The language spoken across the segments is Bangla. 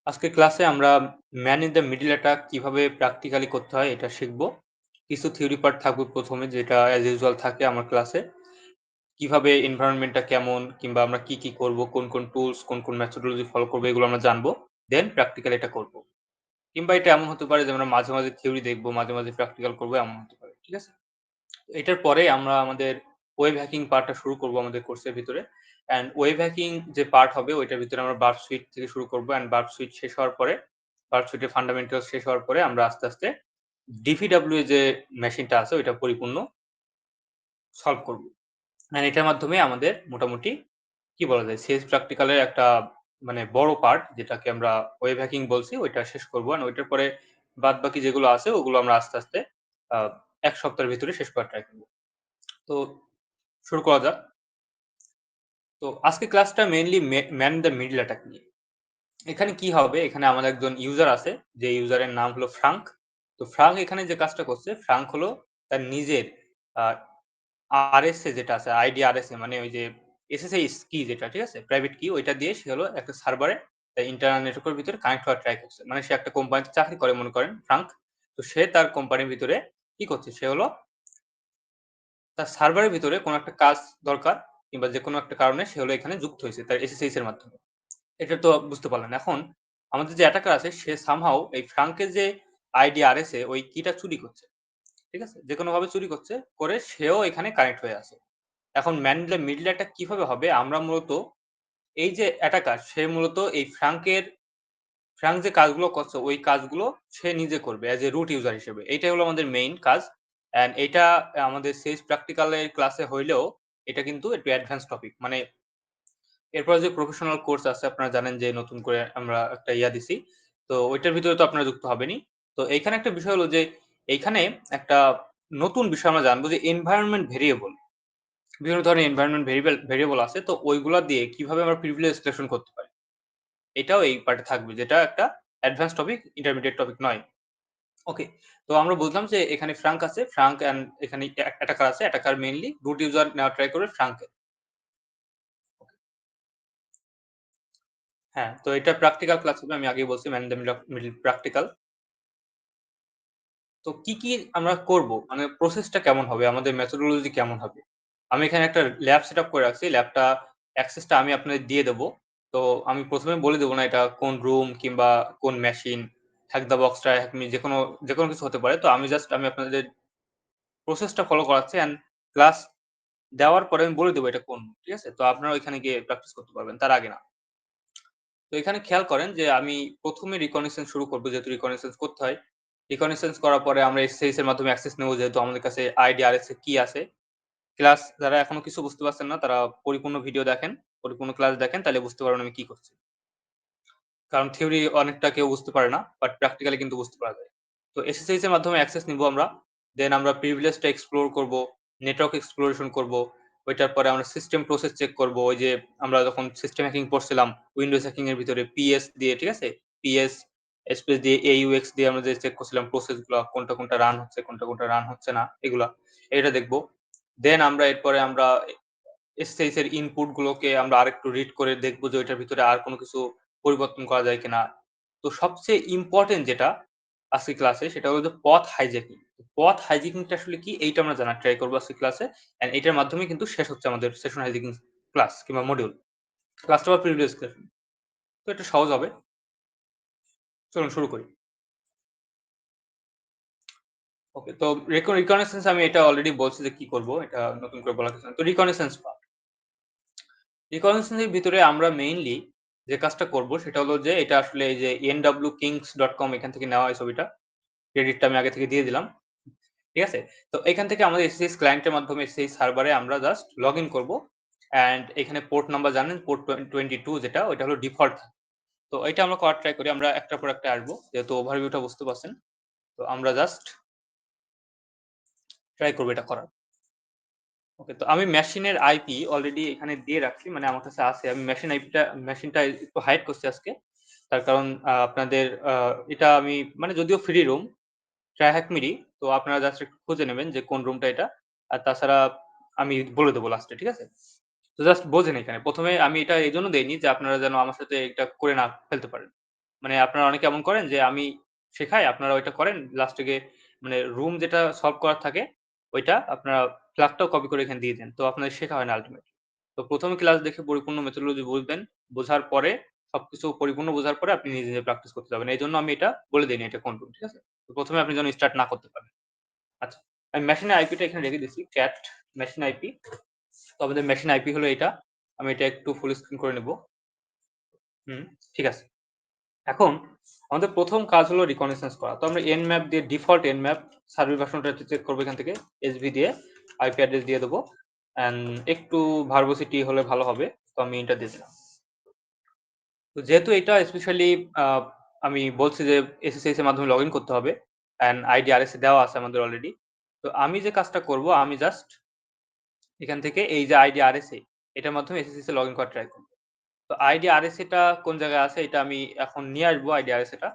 আজকের ক্লাসে আমরা man in the middle attack কিভাবে প্র্যাকটিক্যালি করতে হয় এটা শিখব। কিছু থিওরি পার্ট থাকবে প্রথমে, যেটা অ্যাজ ইউজুয়াল থাকে আমার ক্লাসে। কিভাবে এনভায়রনমেন্টটা কেমন, কিংবা আমরা কি কি করব, কোন কোন টুলস, কোন কোন মেথোডোলজি ফলো করবো, এগুলো আমরা জানবো। দেন প্র্যাকটিক্যাল এটা করব। কিংবা এটা এমন হতে পারে যে আমরা মাঝে মাঝে থিওরি দেখবো, মাঝে মাঝে প্র্যাকটিক্যাল করবো, এমন হতে পারে। ঠিক আছে? এটার পরে আমরা আমাদের ওয়েব হ্যাকিং পার্টটা শুরু করব আমাদের কোর্সের ভিতরে। অ্যান্ড ওয়েব হ্যাকিং যে পার্ট হবে ওইটার ভিতরে আমরা বার্ব সুইট থেকে শুরু করব। অ্যান্ড বার্ব সুইট শেষ হওয়ার পরে, বার্ব সুইটের ফান্ডামেন্টাল শেষ হওয়ার পরে আমরা আস্তে আস্তে ডিভিডব্লিউ যে মেশিনটা আছে ওইটা পরিপূর্ণ সলভ করব। অ্যান্ড এটার মাধ্যমে আমাদের মোটামুটি কি বলা যায়, সেলস প্র্যাকটিক্যালের একটা মানে বড় পার্ট, যেটাকে আমরা ওয়েব হ্যাকিং বলছি, ওইটা শেষ করবো। আর ওইটার পরে বাদ বাকি যেগুলো আছে ওগুলো আমরা আস্তে আস্তে আহ, এক সপ্তাহের ভিতরে শেষ করার ট্রাই করবো। তো শুরু করা যাক। তো আজকে ক্লাসটা mainly man the middle attack নিয়ে। এখানে কি হবে, এখানে আমাদের একজন ইউজার আছে, যে ইউজারের নাম হলো ফ্রাঙ্ক। তো ফ্রাঙ্ক এখানে যে কাজটা করছে, ফ্রাঙ্ক হলো তার নিজের আরএসএ যেটা আছে, আইডি আরএসএ, মানে ওই যে এসএসএইচ কি যেটা, ঠিক আছে, প্রাইভেট কি, ওইটা দিয়ে সে হলো একটা সার্ভারে ইন্টারনেট নেটওয়ার্কের ভিতরে কানেক্ট হওয়ার ট্রাই করছে। মানে সে একটা কোম্পানিতে চাকরি করে মনে করেন ফ্রাঙ্ক। তো সে তার কোম্পানির ভিতরে কি করছে, সে হলো তার সার্ভারের ভিতরে কোনো একটা কাজ দরকার, কিংবা যে কোনো একটা কারণে সে হলো এখানে যুক্ত হয়েছে তার এসএসএইচ এর মাধ্যমে। এটা তো বুঝতে পারলেন। এখন আমাদের যে অ্যাটাকার আছে সে সামহাউ এই ফ্রাঙ্কের যে আইডি আরএসএ ওই কিটা চুরি করছে। ঠিক আছে, যে কোনো ভাবে চুরি করছে, করে সেও এখানে কানেক্ট হয়ে আছে। এখন man in the middle attack কিভাবে হবে, আমরা মূলত এই যে অ্যাটাকার সে মূলত এই ফ্রাঙ্ক যে কাজগুলো করছে ওই কাজগুলো সে নিজে করবে অ্যাজ এ রুট ইউজার হিসেবে। এইটাই হলো আমাদের মেইন কাজ। অ্যান্ড এটা আমাদের সেলস প্র্যাকটিক্যালের ক্লাসে হইলেও এটা কিন্তু একটু অ্যাডভান্স টপিক। মানে এরপর যে প্রফেশনাল কোর্স আছে, আপনারা জানেন যে নতুন করে আমরা একটা দিছি, তো ওইটার ভিতরে তো আপনারা যুক্ত হবেনই। তো এইখানে একটা বিষয় হলো যে এইখানে একটা নতুন বিষয় আমরা জানবো, যে এনভায়রনমেন্ট ভেরিয়েবল। বিভিন্ন ধরনের এনভায়রনমেন্ট ভেরিয়েবল আছে, তো ওইগুলা দিয়ে কিভাবে আমরা প্রিভিলেজ এক্সট্রাকশন করতে পারি, এটাও এই পার্টে থাকবে, যেটা একটা অ্যাডভান্স টপিক, ইন্টারমিডিয়েট টপিক নয়। ওকে। তো আমরা বুঝলাম যে এখানে ফ্রাঙ্ক আছে, ফ্রাঙ্ক এন্ড এখানে অ্যাটাকার আছে, অ্যাটাকার মেইনলি রুট ইউজার নেওয়া ট্রাই করবে ফ্রাঙ্ক। হ্যাঁ, তো এটা প্র্যাকটিক্যাল ক্লাস হবে, আমি আগেই বলছি ম্যান দ্য মিডল প্র্যাকটিক্যাল। তো কি কি আমরা করব, মানে প্রসেসটা কেমন হবে, আমাদের মেথোডোলজি কেমন হবে। আমি এখানে একটা ল্যাব সেট আপ করে রাখছি, ল্যাবটা অ্যাক্সেসটা আমি আপনাদের দিয়ে দেবো। তো আমি প্রথমে বলে দেবো না এটা কোন রুম কিংবা কোন মেশিন, হ্যাক দ্য বক্সটা, যে কোনো কিছু হতে পারে। তো আমি আপনাদের প্রসেসটা ফলো করাচ্ছি, অ্যান্ড ক্লাস দেওয়ার পরে আমি বলে দেবো এটা কোন, ঠিক আছে? তো আপনারা ওইখানে গিয়ে প্র্যাকটিস করতে পারবেন, তার আগে না। তো এখানে খেয়াল করেন যে আমি প্রথমে রিকগনিশন শুরু করবো, যেহেতু রিকগনিশন করতে হয়। রিকগনিশন করার পরে আমরা এসএসএইচ এর মাধ্যমে অ্যাক্সেস নেবো, যেহেতু আমাদের কাছে আইডি আরএস কি আছে। ক্লাস যারা এখনো কিছু বুঝতে পারছেন না, তারা পরিপূর্ণ ভিডিও দেখেন, পরিপূর্ণ ক্লাস দেখেন, তাহলে বুঝতে পারবেন আমি কি করছি। কারণ থিওরি অনেকটা কেউ বুঝতে পারে না, বাট প্র্যাকটিক্যালি কিন্তু বুঝতে পারা যায়। তো এসএসএইচ এর মাধ্যমে অ্যাক্সেস নিবো আমরা। দেন আমরা প্রিভিলেজটা এক্সপ্লোর করব, নেটওয়ার্ক এক্সপ্লোরেশন করব। ওইটার পরে আমরা সিস্টেম প্রসেস চেক করব। ওই যে আমরা যখন সিস্টেম হ্যাকিং পড়ছিলাম উইন্ডোজ হ্যাকিং এর ভিতরে পিএস দিয়ে, ঠিক আছে? পিএস স্পেস দিয়ে এইউএক্স দিয়ে আমরা যে চেক করছিলাম প্রসেসগুলো, কোনটা কোনটা রান হচ্ছে, কোনটা কোনটা রান হচ্ছে না, এগুলা এটা দেখবো। দেন আমরা এরপরে আমরা এসএসএইচ এর ইনপুট গুলোকে আমরা আরেকটু রিড করে দেখবো যে ওইটার ভিতরে আর কোনো কিছু পরিবর্তন করা যায় কিনা। তো সবচেয়ে ইম্পর্টেন্ট যেটা আজকে ক্লাসে, সেটা হলো যে পথ হাইজ্যাকিং। পথ হাইজ্যাকিংটা আসলে কি, এইটা আমরা জানার ট্রাই করবো আজকে ক্লাসে। এন্ড এটার মাধ্যমে কিন্তু শেষ হচ্ছে আমাদের সেশন হাইজ্যাকিং ক্লাস কিংবা মডিউল। ক্লাসটা আবার প্রিভিয়াস ক্লাস। তো এটা সহজ হবে। চলুন শুরু করি। ওকে, তো রিকগনিশন্স আমি এটা অলরেডি বলছি যে কি করব, এটা নতুন করে বলার কিছু না। তো রিকগনিশন্স পার্ট, রিকগনিশন্স এর ভিতরে আমরা মেইনলি যে কাজটা করব সেটা হলো যে এটা আসলে এই যে nwkings.com এখান থেকে নেওয়া এই ছবিটা, ক্রেডিটটা আমি আগে থেকে দিয়ে দিলাম। ঠিক আছে? তো এখান থেকে আমাদের এসএসএইচ ক্লায়েন্টের মাধ্যমে এসএসএইচ সার্ভারে আমরা জাস্ট লগইন করব। অ্যান্ড এখানে পোর্ট নাম্বার জানেন, পোর্ট 22 যেটা, ওইটা হলো ডিফল্ট। তো এটা আমরা করার ট্রাই করি, আমরা একটার পর একটা আসবো, যেহেতু ওভারভিউটা বুঝতে পারছেন। তো আমরা জাস্ট ট্রাই করব এটা করার। ওকে, তো আমি মেশিনের আইপি অলরেডি এখানে দিয়ে রাখছি, মানে আমার কাছে আছে। আমি মেশিনটা একটু হাইড করছি আজকে। তার কারণ আপনাদের এটা আমি মানে যদিও ফ্রি রুম, ট্রাইহ্যাকমিরি, তো আপনারা জাস্ট একটু খুঁজে নেবেন যে কোন রুমটা এটা। আর তাছাড়া আমি বলে দেবো লাস্টে, ঠিক আছে? তো জাস্ট বোঝেন, এখানে প্রথমে আমি এটা এই জন্য দেইনি যে আপনারা যেন আমার সাথে এটা করে না ফেলতে পারেন। মানে আপনারা অনেকে এমন করেন যে আমি শেখাই, আপনারা ওইটা করেন, লাস্টে গিয়ে মানে রুম যেটা সলভ করার থাকে ওইটা আপনারা ক্লাসটাও কপি করে এখানে দিয়ে দেন। তো আপনাদের শেখা হয় না আল্টিমেটলি। তো ১ম এ ক্লাস দেখে পরিপূর্ণ মেথোডোলজি বুঝবেন। বোঝার পরে সবকিছু পরিপূর্ণ বোঝার পরে আপনি নিজে, নিজে প্র্যাকটিস করতে যাবেন। এজন্য আমি এটা বলে দেইনি এটা কোন রুম, ঠিক আছে? তো ১ম এ আপনি যেন স্টার্ট না করতে পারেন। আচ্ছা, আমি মেশিনের আইপিটা এখানে রেখে দিছি। Cat machine IP. তো আমাদের মেশিন আইপি হলো এটা। আমি এটা একটু ফুল স্ক্রিন করে নেব। হুম, ঠিক আছে। এখন আমাদের ১ম কাজ হলো রিকগনিশন্স করা। তো আমরা nmap দিয়ে ডিফল্ট nmap সার্ভার ভার্সনটা চেক করব এখান থেকে। এসভি দিয়ে আইপি অ্যাড্রেস দিয়ে দেব। অ্যান্ড একটু ভার্বোসিটি হলে ভালো হবে। তো আমি এন্টার দিয়ে দিলাম। তো যেহেতু এটা স্পেশালি আ আমি বলছি যে SSH এর মাধ্যমে লগইন করতে হবে। অ্যান্ড আইডি RSA দেওয়া আছে আমাদের অলরেডি। তো আমি যে কাজটা করব আমি জাস্ট এখান থেকে এই যে আইডি RSA এটার মাধ্যমে SSH এ লগইন করার ট্রাই করব। তো আইডি RSA টা কোন জায়গায় আছে এটা আমি এখন নিয়ে আসবো আইডি RSA টা।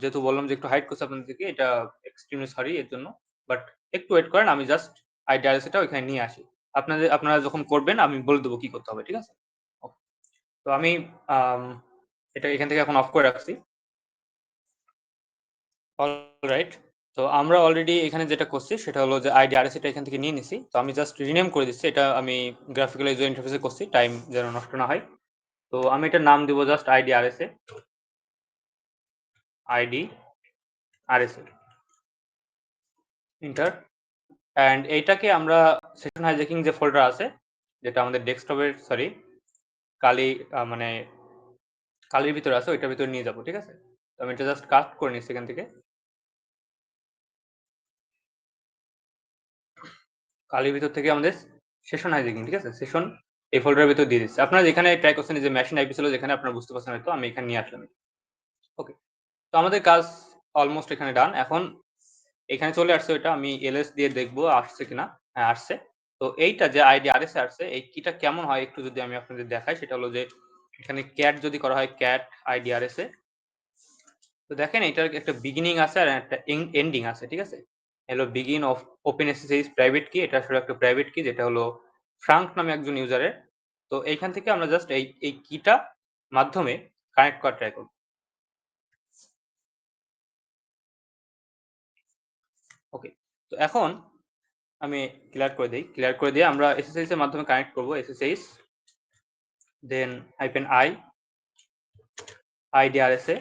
যেহেতু বললাম যে একটু হাইড করছি আপনাদেরকে এটা এক্সট্রিমলি সরি এর জন্য। বাট একটু ওয়েট করেন আমি জাস্ট আইডি RSA টা ওখানে নিয়ে আসি। আপনারা যখন করবেন আমি বলে দেব কি করতে হবে। ঠিক আছে? ওকে। তো আমি আম এটা এখান থেকে এখন অফ করে রাখছি। অলরাইট। তো আমরা অলরেডি এখানে যেটা করছি সেটা হলো যে আইডি RSA টা এখান থেকে নিয়ে নিছি। তো আমি জাস্ট রিনেম করে দিচ্ছি। এটা আমি গ্রাফিক্যাল ইউজার ইন্টারফেস এ করছি। টাইম যেন নষ্ট না হয়। তো আমি এটার নাম দিব just ID RSA। ID RSA। Enter. And এইটাকে আমরা সেশন হাইজ্যাকিং যে ফোল্ডার আছে যেটা আমাদের ডেস্কটপের সরি কালি মানে কালির ভিতরে আছে ওইটার ভিতরে নিয়ে যাবো। ঠিক আছে? তো আমি এটা জাস্ট কাট করে নিচ্ছি এখান থেকে। কালির ভিতর থেকে আমাদের সেশন হাইজ্যাকিং, ঠিক আছে? সেশন এই ফোল্ডারের ভিতর দিয়ে দিচ্ছি। আপনারা যেখানে ট্রাই করছেন যে মেশিন আইপি ছিল যেখানে আপনারা বুঝতে পারছেন হয়তো আমি এখানে নিয়ে আসলাম। ওকে। তো আমাদের কাজ অলমোস্ট এখানে ডান। এখন এখানে চলে আসছে ওইটা আমি এলএস দিয়ে দেখবো আসছে কিনা। হ্যাঁ, আসছে। তো এইটা যে আইডি RSA আসছে এই কিটা কেমন হয় একটু যদি আমি আপনাদের দেখাই সেটা হলো যে এখানে ক্যাট যদি করা হয় ক্যাট আইডি RSA। তো দেখেন এটার একটা বিগিনিং আছে আর একটা এন্ডিং আছে। ঠিক আছে? হলো begin of open SSH private কি এটা আসলে একটা প্রাইভেট কি যেটা হলো ফ্রাঙ্ক নামে একজন ইউজারের। তো এইখান থেকে আমরা জাস্ট এই কিটা মাধ্যমে কানেক্ট করার ট্রাই করব। ওকে। তো এখন আমি ক্লিয়ার করে দেই। ক্লিয়ার করে দিয়ে আমরা SSH এর মাধ্যমে কানেক্ট করব। SSH then -i ID RSA।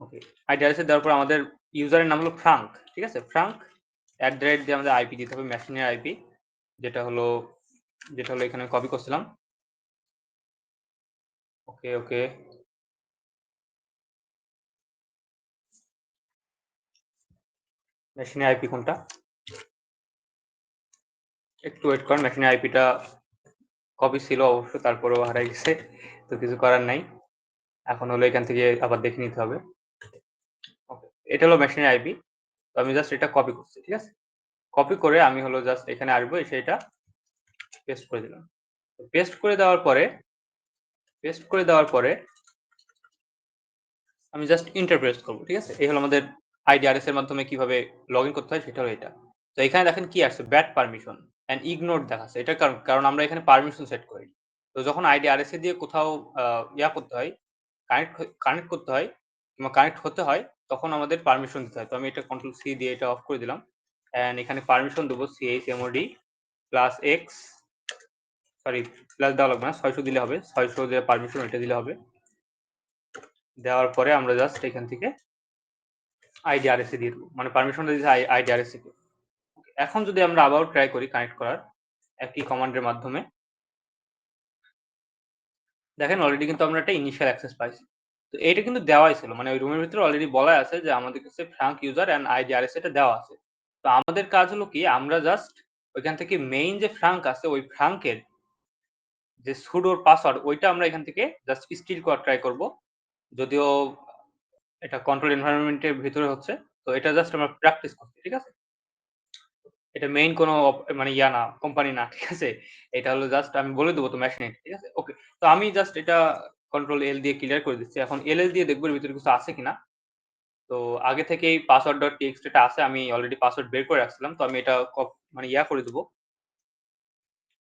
Okay. ID RSA দেওয়ার পর আমাদের ইউজারের নাম হলো ফ্রাঙ্ক। ঠিক আছে? ফ্রাঙ্ক @ দিয়ে আমাদের আইপি দিতে হবে মেশিনের আইপি যেটা হলো এখানে কপি করছিলাম। ওকে, ওকে। মেশিনের আইপি কোনটা? একটু ওয়েট করেন মেশিনের আইপিটা কপি ছিল অবশ্য তারপরেও হারাই গেছে। তো কিছু করার নাই। এখন হলো এখান থেকে আবার দেখে নিতে হবে। ওকে। এটা হলো মেশিনের আইপি। তো আমি জাস্ট এটা কপি করছি। ঠিক আছে? কপি করে আমি হলো জাস্ট এখানে আসবো এসে এটা পেস্ট করে দিলাম। পেস্ট করে দেওয়ার পরে আমি জাস্ট এন্টার প্রেস করব। ঠিক আছে? এই হলো আমাদের আইডি RSA এর মাধ্যমে কিভাবে লগইন করতে হয় সেটা হলো এটা। তো এখানে দেখেন কি আসছে ব্যাড পারমিশন এন্ড ইগনোরড দেখাচ্ছে। এটার কারণ আমরা এখানে পারমিশন সেট করি। তো যখন আইডি RSA দিয়ে কোথাও করতে হয়, কানেক্ট করতে হয় কিংবা কানেক্ট হতে হয় তখন আমাদের পারমিশন দিতে হয়। তো আমি এটা কন্ট্রোল সি দিয়ে এটা অফ করে দিলাম। এন্ড এখানে পারমিশন দেব chmod +x সরি প্লাস দেওয়া লাগবে না ৬০০ দিলে হবে। ৬০০ যে পারমিশন এটা দিলে হবে। দেওয়ার পরে আমরা জাস্ট এখান থেকে আইডি RSA দিয়ে দেবো। মানে পারমিশনটা দিয়েছি আইডি RSA কে। এখন যদি আমরা আবারও ট্রাই করি কানেক্ট করার একই কমান্ডের মাধ্যমে দেখেন অলরেডি কিন্তু আমরা একটা ইনিশিয়াল অ্যাক্সেস পাইছি। তো এইটা কিন্তু দেওয়াই ছিল। মানে ওই রুমের ভিতরে অলরেডি বলাই আছে যে আমাদের কাছে Frank user and ID RSA টা দেওয়া আছে। তো আমাদের কাজ হলো কি আমরা জাস্ট ওইখান থেকে মেইন যে ফ্রাঙ্ক আছে ওই ফ্রাঙ্কের যে সুডোর পাসওয়ার্ড ওইটা আমরা এখান থেকে জাস্ট স্টিল করার ট্রাই করব। যদিও এটা কন্ট্রোল এনভায়রনমেন্ট এর ভিতরে হচ্ছে। তো এটা জাস্ট আমরা প্র্যাকটিস করছি। ঠিক আছে? এটা মেইন কোনো মানে না কোম্পানি না। ঠিক আছে? এটা হলো জাস্ট আমি বলে দেব তো মেশিনে। ঠিক আছে? ওকে। তো আমি জাস্ট এটা কন্ট্রোল এল দিয়ে ক্লিয়ার করে দিচ্ছি। এখন এলএস দিয়ে দেখব এর ভিতরে কিছু আছে কিনা। তো আগে থেকেই password.txt টা আছে। আমি অলরেডি পাসওয়ার্ড বের করে রাখছিলাম। তো আমি এটা মানে করে দেব।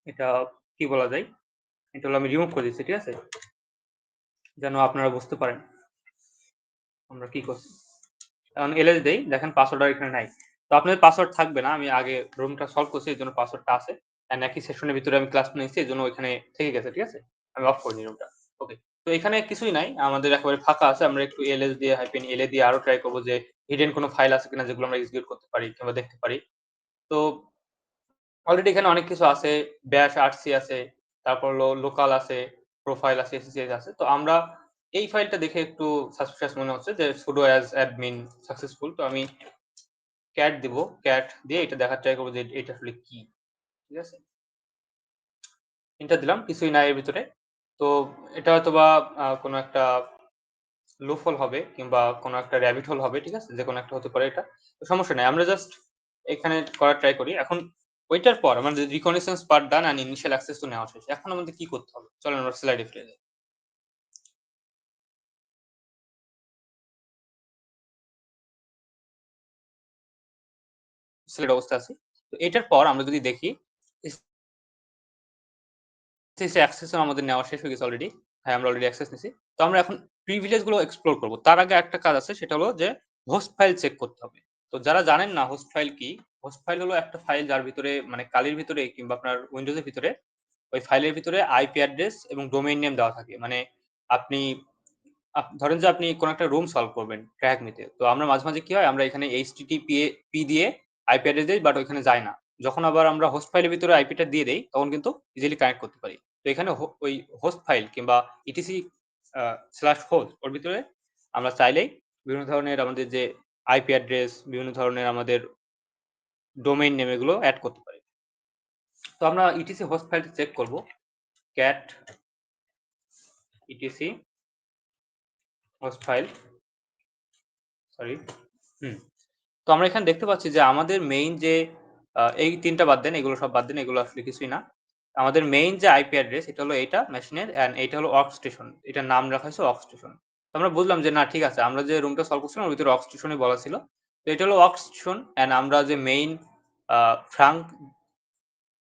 এটা কি বলা যায়? এটা হলো আমি রিমুভ করে দিচ্ছি। ঠিক আছে? যেন আপনারা বুঝতে পারেন আমরা কি করছি। এখন এলএস দেই, দেখেন পাসওয়ার্ড আর এখানে নাই। তো আপনাদের পাসওয়ার্ড থাকবে না। আমি আগে রুমটা সলভ করছি এজন্য পাসওয়ার্ডটা আছে। অ্যান্ড একই সেশনের ভিতরে আমি ক্লাস নিয়েছি এজন্য ওইখানে থেকে গেছে, ঠিক আছে? আমি অফ করে দিই রুমটা। ওকে। তো এখানে কিছুই নাই। আমাদের একেবারে ফাঁকা আছে। আমরা একটু এলএস দিয়ে হাইফেন এলএ দিয়ে আরো ট্রাই করব যে হিডেন কোনো ফাইল আছে কিনা যেগুলো আমরা এক্সিকিউট করতে পারি কিংবা দেখতে পারি। তো অলরেডি এখানে অনেক কিছু আছে। ব্যাশ আরসি আছে, তারপর হলো লোকাল আছে, প্রোফাইল আছে, এসএসএস আছে। তো আমরা এই ফাইলটা দেখে একটু সাসপিশিয়াস মনে হচ্ছে যে sudo as admin successful। তো আমি ক্যাট দিব। ক্যাট দিয়ে এটা দেখার ট্রাই করব যে এটা আসলে কি। ঠিক আছে? এন্টার দিলাম। কিছুই নাই এর ভিতরে। তো এটা হয়তোবা কোনো একটা লুপ হোল হবে কিংবা কোনো একটা র‍্যাবিট হোল হবে। ঠিক আছে? যেকোনো একটা হতে পারে এটা। তো সমস্যা নাই। আমরা জাস্ট এখানে করার ট্রাই করি। এখন ওইটার পর আমাদের recognitions part done and initial access তো নেওয়া শেষ। এখন আমাদের কি করতে হবে? চলেন আমরা স্লাইডে ফিরে যাই। স্লাইড অবস্থায় আছি। তো এটার পর আমরা যদি দেখি অ্যাক্সেস আমাদের নেওয়া শেষ হয়ে গেছে অলরেডি। হ্যাঁ, আমরা অলরেডি অ্যাক্সেস নিছি। তো আমরা এখন প্রিভিলেজ গুলো এক্সপ্লোর করব। তার আগে একটা কাজ আছে সেটা হলো যে হোস্ট ফাইল চেক করতে হবে। তো যারা জানেন না হোস্ট ফাইল কি? হোস্ট ফাইল হলো একটা ফাইল যার ভিতরে মানে কালির ভিতরে কিংবা আপনার উইন্ডোজ এর ভিতরে ওই ফাইলের ভিতরে আইপি অ্যাড্রেস এবং ডোমেইন নেম দেওয়া থাকে। মানে আপনি ধরেন যে আপনি কোন একটা রুম সলভ করবেন ট্র্যাকমিতে। তো আমরা মাঝে, মাঝে কি হয় আমরা এখানে এইচটিটিপি দিয়ে আইপি অ্যাড্রেস দেই বাট ওইখানে যায় না। যখন আবার আমরা হোস্ট ফাইলের ভিতরে আইপিটা দিয়ে দেই তখন কিন্তু ইজিলি কানেক্ট করতে পারি। তো এখানে ওই হোস্ট ফাইল কিংবা ইটিসি /হোস্ট ওর ভিতরে আমরা চাইলেই বিভিন্ন ধরনের আমাদের যে আইপি অ্যাড্রেস, বিভিন্ন ধরনের আমাদের ডোমেইন নেম এগুলো এড করতে পারি। তো আমরা ইটিসি হোস্ট ফাইলটা চেক করব। Cat ETC host file sorry hmm. তো আমরা এখানে দেখতে পাচ্ছি যে আমাদের মেইন যে এই ৩ টা বাদ দেন, এগুলো সব বাদ দেন। এগুলো আসলে কিছুই না। আমাদের মেইন যে আইপি অ্যাড্রেস এটা হলো এইটা মেশিনের অ্যান্ড এইটা হলো ওয়ার্ক স্টেশন। এটার নাম রাখা হয়েছে ওয়ার্ক স্টেশন। তো আমরা বুঝলাম যে না ঠিক আছে। আমরা যে রুমটা সলভ করছিলাম ওর ভিতরে ওয়ার্ক স্টেশনই বলা ছিল। তো এটা হলো ওয়ার্ক স্টেশন অ্যান্ড আমরা যে মেইন আ ফ্রাঙ্ক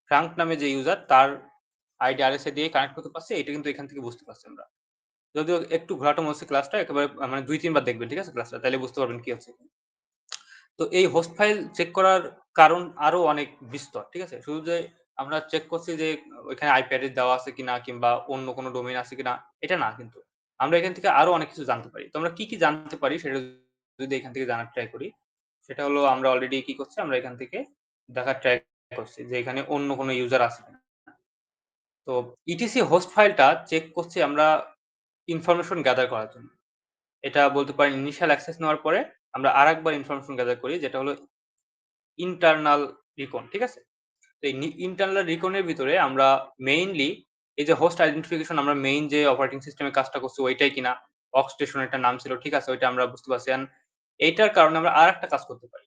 ফ্রাঙ্ক নামে যে ইউজার তার আইডি আরএসএ দিয়ে কানেক্ট করতে পারছি। এটা কিন্তু এখান থেকে বুঝতে পারছি আমরা। যদিও একটু ঘোরাটো মনে হচ্ছে ক্লাসটা একেবারে মানে ২-৩ বার দেখবেন, ঠিক আছে ক্লাসটা? তাইলে বুঝতে পারবেন কি হচ্ছে। তো এই হোস্ট ফাইল চেক করার কারণ আরো অনেক বিস্তর। ঠিক আছে? শুধু যে আমরা চেক করছি যে ওইখানে আইপি অ্যাড্রেস দেওয়া আছে কিনা কিংবা অন্য কোনো ডোমেইন আছে কিনা এটা না কিন্তু। আমরা এখান থেকে আরো অনেক কিছু জানতে পারি। তো আমরা কি, কি জানতে পারি সেটা যদি এখান থেকে জানার ট্রাই করি, সেটা হলো আমরা অলরেডি কি করছি আমরা এখান থেকে দেখার ট্রাই করছি যে এখানে অন্য কোনো ইউজার আছে কিনা। তো ইটিসি হোস্ট ফাইলটা চেক করছি আমরা ইনফরমেশন গ্যাদার করার জন্য। এটা বলতে পারেন ইনিশিয়াল অ্যাক্সেস নেওয়ার পরে আমরা আরেকবার ইনফরমেশন গ্যাদার করি যেটা হলো ইন্টারনাল রিকন, ঠিক আছে? তো এই ইন্টারনাল রিকন এর ভিতরে আমরা মেইনলি এই যে হোস্ট আইডেন্টিফিকেশন আমরা মেইন যে অপারেটিং সিস্টেমে কাজটা করছি ওইটাই কিনা, ওয়ার্ক স্টেশন এটার নাম ছিল, ঠিক আছে? ওইটা আমরা বুঝতে পারছি। অ্যান্ড এইটার কারণে আমরা আরেকটা কাজ করতে পারি।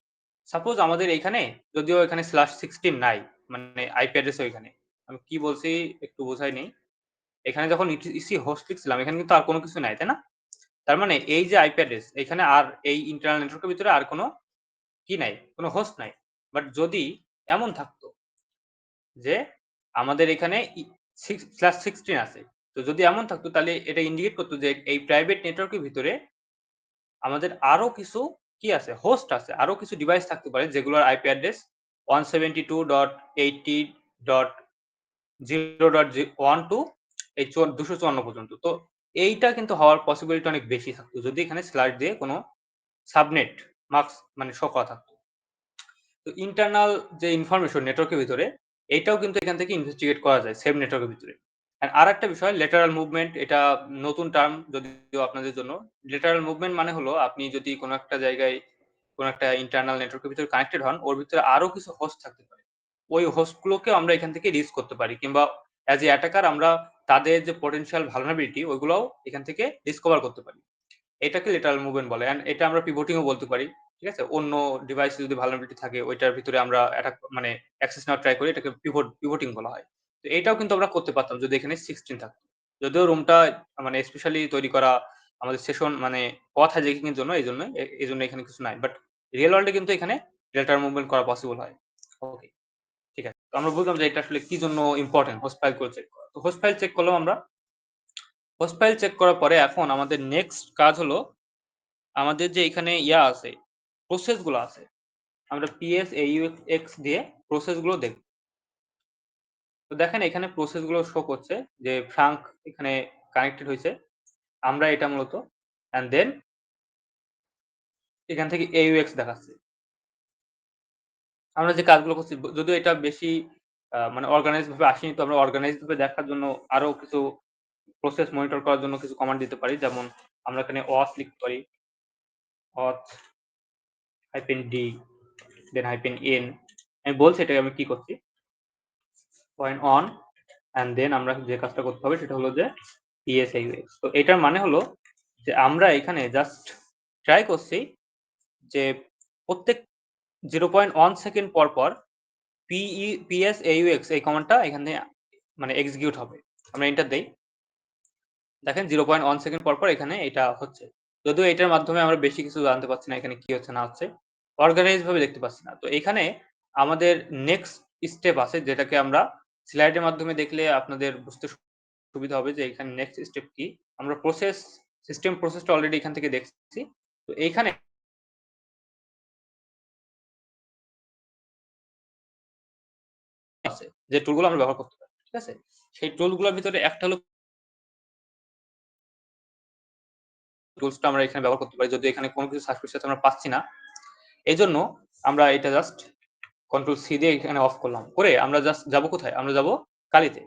সাপোজ আমাদের এইখানে যদিও এখানে /16 নাই, মানে আইপি অ্যাড্রেস ওইখানে। আমি কি বলছি একটু বোঝাই নেই। এখানে যখন ইসি হোস্ট লিখছিলাম এখানে কিন্তু আর কোনো কিছু নাই, তাই না? তার মানে এই যে আইপি অ্যাড্রেস এখানে আর এই ইন্টারনাল নেটওয়ার্কের ভিতরে আর কোনো কি নাই, কোনো হোস্ট নাই। বাট যদি এমন থাকতো যে আমাদের এখানে 6/16 আছে। তো যদি এমন থাকতো তাহলে এটা ইন্ডিকেট করতো যে এই প্রাইভেট নেটওয়ার্কের ভিতরে আমাদের আরো কিছু কি আছে? হোস্ট আছে। আরো কিছু ডিভাইস থাকতে পারে যেগুলোর আইপি অ্যাড্রেস 172.80.0.1 টু এই 254 পর্যন্ত। তো এইটা কিন্তু হওয়ার পসিবিলিটি অনেক বেশি থাকতো যদি এখানে স্ল্যাশ দিয়ে কোনো সাবনেট মাস্ক মানে শো করা থাকতো। তো ইন্টারনাল যে ইনফরমেশন নেটওয়ার্কের ভিতরে এটাও কিন্তু এখান থেকে ইনভেস্টিগেট করা যায় সেম নেটওয়ার্কের ভিতরে। আরেকটা বিষয় লেটারাল মুভমেন্ট এটা নতুন টার্ম যদিও আপনাদের জন্য। লেটারাল মুভমেন্ট মানে হলো আপনি যদি কোনো একটা জায়গায় কোনো একটা ইন্টারনাল নেটওয়ার্কের ভিতরে কানেক্টেড হন ওর ভিতরে আরো কিছু হোস্ট থাকতে পারে। ওই হোস্ট গুলোকেও আমরা এখান থেকে রিচ করতে পারি কিংবা অ্যাজ এ অ্যাটাকার আমরা তাদের যে পটেনশিয়াল ভালনারেবিলিটি ওইগুলোও এখান থেকে ডিসকভার করতে পারি। এটাকে লেটারাল মুভমেন্ট বলে। এটা আমরা পিভটিং ও বলতে পারি। ঠিক আছে? অন্য ডিভাইসে যদি ভালনারেবিলিটি থাকে ওইটার ভিতরে আমরা অ্যাটাক মানে অ্যাক্সেস নেওয়ার ট্রাই করি এটাকে পিভটিং বলা হয়। তো এটাও কিন্তু আমরা করতে পারতাম যদি এখানে 16 থাকতো। যদিও রুমটা মানে স্পেশালি তৈরি করা আমাদের সেশন মানে পথ হাইজ্যাকিং এর জন্য এইজন্য এজন্য এখানে কিছু নাই। বাট রিয়াল ওয়ার্ল্ড এ কিন্তু এখানে লেটারাল মুভমেন্ট করা পসিবল হয়। ওকে, ঠিক আছে। তো আমরা বুঝলাম যে এটা আসলে কি জন্য ইম্পোর্টেন্ট হোস্ট ফাইল গুলো চেক করা। তো হোস্ট ফাইল চেক করলাম আমরা। হোস্ট ফাইল চেক করার পরে এখন আমাদের নেক্সট কাজ হলো আমাদের যে এখানে আছে, প্রসেস গুলো আছে। আমরা ps aux দিয়ে প্রসেস গুলো দেখব। তো দেখেন এখানে প্রসেস গুলো শো করছে যে ফ্রাঙ্ক এখানে কানেক্টেড হয়েছে। আমরা এটা মূলত এন্ড দেন এখান থেকে aux দেখাচ্ছে। আমরা যে কাজগুলো করছি যদিও এটা বেশি মানে অর্গানাইজ ভাবে আসেনি, তো আমরা অর্গানাইজড ভাবে দেখার জন্য আরো কিছু প্রসেস মনিটর করার জন্য কিছু কমান্ড দিতে পারি। যেমন আমরা এখানে auth লিখতে পারি। auth -d দেন -n। আমি বলছি এটাকে আমি কি করছি। পয়েন্ট অন এন্ড দেন আমরা যে কাজটা করতে হবে সেটা হলো যে PSAUX। তো এটার মানে হলো যে আমরা এখানে জাস্ট ট্রাই করছি যে প্রত্যেক 0.1 সেকেন্ড পর পর PSAUX এই কমান্ডটা এখানে মানে এক্সিকিউট হবে। আমরা এন্টার দেই। দেখেন 0.1 সেকেন্ড পর পর এখানে এটা হচ্ছে। যদিও এটার মাধ্যমে আমরা বেশি কিছু জানতে পারছি না এখানে কি হচ্ছে না হচ্ছে। অর্গানাইজ ভাবে দেখতে পাচ্ছি না। তো এখানে আমাদের নেক্সট স্টেপ আছে যেটাকে আমরা স্লাইডের মাধ্যমে দেখলে আপনাদের বুঝতে সুবিধা হবে যে এখানে নেক্সট স্টেপ কি। আমরা সিস্টেম প্রসেসটা অলরেডি এখান থেকে দেখছি। তো এইখানে আছে যে টুলগুলো আমরা ব্যবহার করতে পারি। ঠিক আছে? সেই টুলগুলোর ভিতরে একটা হলো টুলসটা আমরা এখানে ব্যবহার করতে পারি। যদিও এখানে কোন কিছু সার্চ করতে আমরা পাচ্ছি না। এজন্য আমরা এটা জাস্ট কন্ট্রোল সি দিয়ে এখানে অফ করলাম। করে আমরা জাস্ট যাব কোথায়? আমরা যাব কালিতে।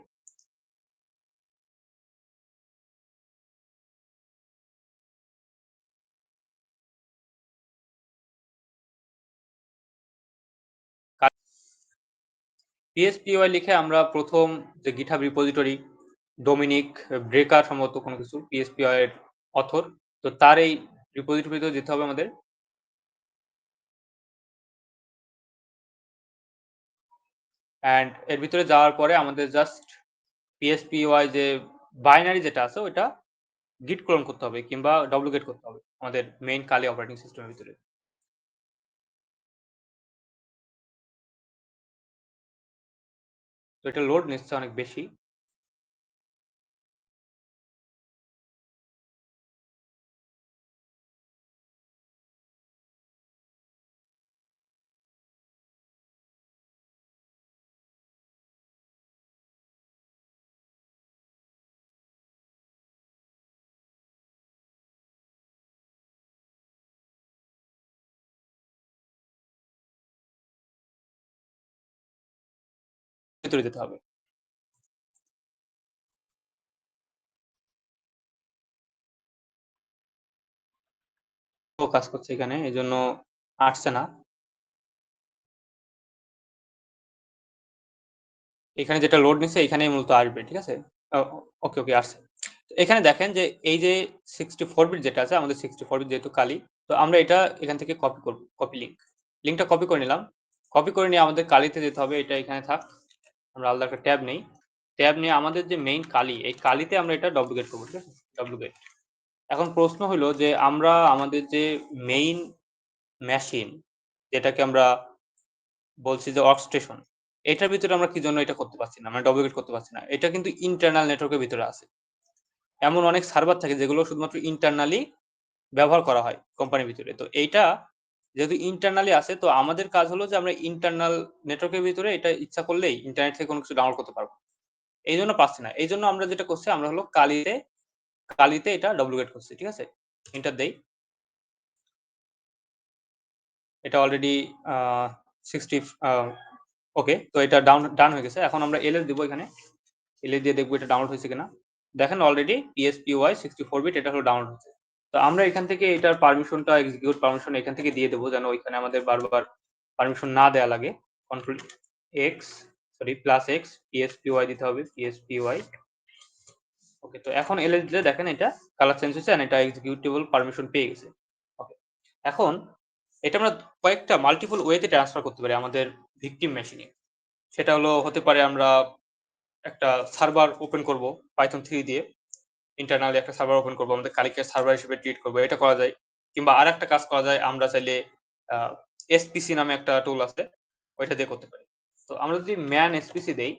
PSPY লিখে আমরা প্রথম যে GitHub রিপোজিটরি ডোমিনিক ব্রেকার সম্ভবত কোনো কিছু PSPY এর অথর। তো তার এই রিপোজিটরিতে যেতে হবে আমাদের। অ্যান্ড এর ভিতরে যাওয়ার পরে আমাদের জাস্ট PSPY যে বাইনারি যেটা আছে ওইটা git ক্লোন করতে হবে কিংবা wget করতে হবে আমাদের মেইন কালি অপারেটিং সিস্টেমের ভিতরে। তো এটা লোড নিচ্ছে অনেক বেশি। ভিতরে যেতে হবে। ও কাজ করছে এখানে এজন্য আসছে না। এখানে যেটা লোড নিচ্ছে এখানেই মূলত আসবে। ঠিক আছে? ওকে, ওকে আসছে। এখানে দেখেন যে এই যে 64 বিট যেটা আছে আমাদের 64 বিট যেহেতু কালি, তো আমরা এটা এখান থেকে কপি করব। Copy link. লিংকটা কপি করে নিলাম। কপি করে নিয়ে আমাদের কালিতে যেতে হবে। এটা এখানে থাক। আমরা আলাদা একটা ট্যাব নেই। ট্যাব নিয়ে আমাদের যে মেইন কালি, এই কালিতে আমরা এটা ডব্লিউগেট করব। ঠিক আছে? ডব্লিউগেট। এখন প্রশ্ন হলো যে আমরা আমাদের যে মেইন মেশিন যেটাকে আমরা বলছি যে ওয়ার্কস্টেশন, এটার ভিতরে আমরা কি জন্য এটা করতে পারছি না, মানে ডব্লিউগেট করতে পারছি না। এটা কিন্তু ইন্টারনাল নেটওয়ার্কের ভিতরে আছে। এমন অনেক সার্ভার থাকে যেগুলো শুধুমাত্র ইন্টারনালি ব্যবহার করা হয় কোম্পানির ভিতরে। তো এইটা যেহেতু ইন্টারনালি আছে, তো আমাদের কাজ হলো যে আমরা ইন্টারনাল নেটওয়ার্কের ভিতরে এটা ইচ্ছা করলেই ইন্টারনেট থেকে কোনো কিছু ডাউনলোড করতে পারবো। এইজন্য পারছি না। এইজন্য আমরা যেটা করছি আমরা হলো কালিতে এটা ডব্লিউগেট করছি। ঠিক আছে? এন্টার দেই। এটা অলরেডি আ 60 ওকে। তো এটা ডান হয়ে গেছে। এখন আমরা এলএস দিব এখানে। এলএস দিয়ে দেখব এটা ডাউনলোড হয়েছে কিনা। দেখেন অলরেডি PSPY 64 বিট এটা হলো ডাউনলোড হচ্ছে। তো আমরা এখান থেকে এটার পারমিশনটা এক্সিকিউট পারমিশন এখান থেকে দিয়ে দেব যেন ওইখানে আমাদের বারবার পারমিশন না দেয়া লাগে। Control x plus x PSPY দিতে হবে। PSPY ওকে। তো এখন এলএস দিলে দেখেন এটা কালার চেঞ্জ হয়েছে এন্ড এটা এক্সিকিউটেবল পারমিশন পেয়ে গেছে। ওকে। এখন এটা আমরা কয়েকটা মাল্টিপল ওয়েতে ট্রান্সফার করতে পারি আমাদের ভিকটিম মেশিনে। সেটা হলো হতে পারে আমরা একটা সার্ভার ওপেন করব Python 3 দিয়ে। ইন্টারনালি একটা সার্ভার ওপেন করব। আমাদের কালিকে সার্ভার হিসেবে ট্রিট করব। এটা করা যায়। কিংবা আরেকটা কাজ করা যায় আমরা চাইলে আ SPC নামে একটা টুল আছে। ওইটা দিয়ে করতে পারি। তো আমরা যদি ম্যান SPC দেই,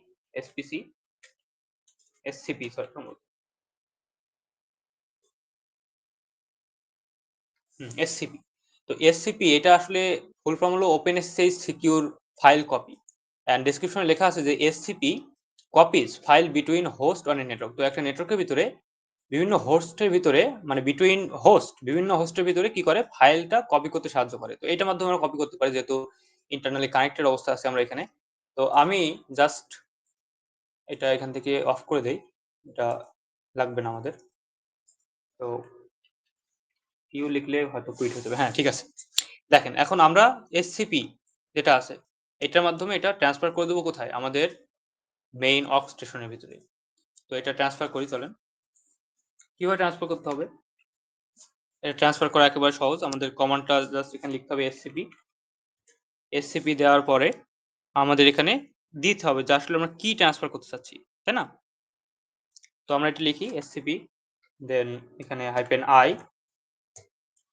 SPC, SCP সরি এসসিপি। তো এসসিপি এটা আসলে ফুল ফর্ম হলো open SSH secure file copy. And description এ লেখা আছে যে SCP copies file between host on a network. তো একটা নেটওয়ার্কের ভিতরে বিভিন্ন হোস্টের ভিতরে মানে বিটুইন হোস্ট বিভিন্ন হোস্টের ভিতরে কি করে ফাইলটা কপি করতে সাহায্য করে। তো এটার মাধ্যমে আমরা কপি করতে পারি যেহেতু ইন্টারনালি কানেক্টেড অবস্থা আছে আমরা এখানে। তো আমি জাস্ট এটা এখান থেকে অফ করে দেই। এটা লাগবে না আমাদের। তো কিউ লিখলে হয়তো কুইট হয়ে যাবে। হ্যাঁ, ঠিক আছে। দেখেন এখন আমরা এসসিপি যেটা আছে এটার মাধ্যমে এটা ট্রান্সফার করে দেব কোথায়? আমাদের মেইন অক্স স্টেশনের ভিতরে। তো এটা ট্রান্সফার করি চলেন। কিভাবে ট্রান্সফার করতে হবে? এটা ট্রান্সফার করা একেবারে সহজ। আমাদের কমান্ডটা জাস্ট এখানে লিখতে হবে এসসিপি। এসসিপি দেওয়ার পরে আমাদের এখানে দিতে হবে যে আসলে আমরা কি ট্রান্সফার করতে চাচ্ছি। তাই না? তো আমরা এটা লিখি এসসিপি দেন এখানে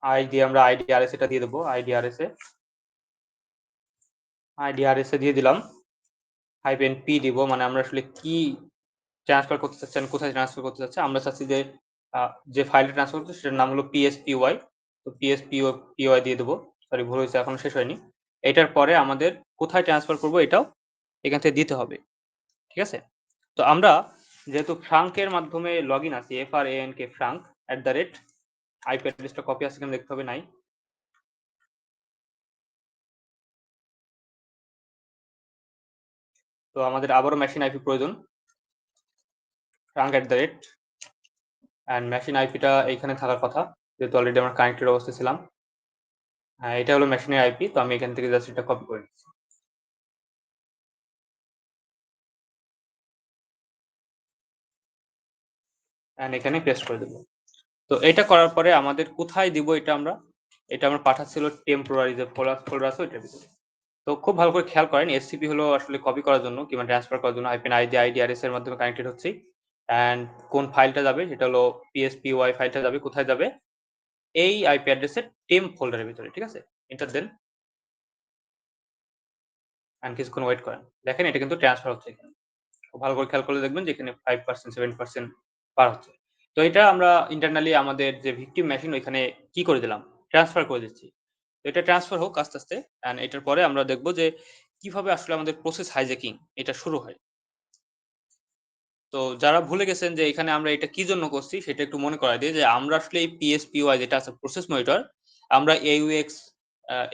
-i দিয়ে আমরা আইডিআরএস এটা দিয়ে দেব। আইডিআরএস এ দিয়ে দিলাম। -p দিব মানে আমরা আসলে কি ট্রান্সফার করতে চাচ্ছেন, কোথায় ট্রান্সফার করতে চাচ্ছি? আমরা চাচ্ছি যে যে ফাইলটা ট্রান্সফার করতে সেটার নাম হলো pspy। তো pspy দিয়ে দেব। সরি ভুল হয়েছে এখনো শেষ হয়নি। এটার পরে আমাদের কোথায় ট্রান্সফার করব এটাও এখান থেকে দিতে হবে। ঠিক আছে? তো আমরা যেহেতু ফ্রাঙ্ক এর মাধ্যমে লগইন আছি FRANK ফ্রাঙ্ক @ IP অ্যাড্রেসটা কপি আছে কিনা দেখতে হবে নাই। তো আমাদের আবারও মেশিন আইপি প্রয়োজন। ফ্রাঙ্ক অ্যান্ড মেশিন আইপিটা এইখানে থাকার কথা যেহেতু অলরেডি আমরা কানেক্টেড অবস্থায় ছিলাম। হ্যাঁ, এটা হলো মেশিনের আইপি তো আমি এখান থেকে জাস্ট এটা কপি করে নিচ্ছি অ্যান্ড এখানে পেস্ট করে দেবো। তো এটা করার পরে আমাদের কোথায় দিব এটা আমরা পাঠাচ্ছিল টেম্পোরারি যে ফোল্ডার আছে ওইটার ভিতরে। তো খুব ভালো করে খেয়াল করেন এসসিপি হলো আসলে কপি করার জন্য কিংবা ট্রান্সফার করার জন্য আইডিআরএস এর মাধ্যমে কানেক্টেড হচ্ছি অ্যান্ড কোন ফাইলটা যাবে সেটা হলো pspy ফাইলটা যাবে কোথায় যাবে এই আইপি অ্যাড্রেসের টেম্প ফোল্ডারের ভিতরে। ঠিক আছে? এন্টার দেন অ্যান্ড কিছুক্ষণ ওয়েট করেন। দেখেন এটা কিন্তু ট্রান্সফার হচ্ছে এখানে। খুব ভালো করে খেয়াল করলে দেখবেন যে এখানে 5% 7% পার হচ্ছে। তো এটা আমরা ইন্টারনালি আমাদের যে ভিকটিম মেশিন ওইখানে কি করে দিলাম? ট্রান্সফার করে দিচ্ছি। তো এটা ট্রান্সফার হোক আস্তে, আস্তে অ্যান্ড এটার পরে আমরা দেখব যে কিভাবে আসলে আমাদের প্রসেস হাইজ্যাকিং এটা শুরু হয়। তো যারা ভুলে গেছেন যে এখানে আমরা এটা কি জন্য করছি সেটা একটু মনে করায় দিই যে আমরা আসলে এই PSPY যেটা আছে প্রসেস মনিটর আমরা AUX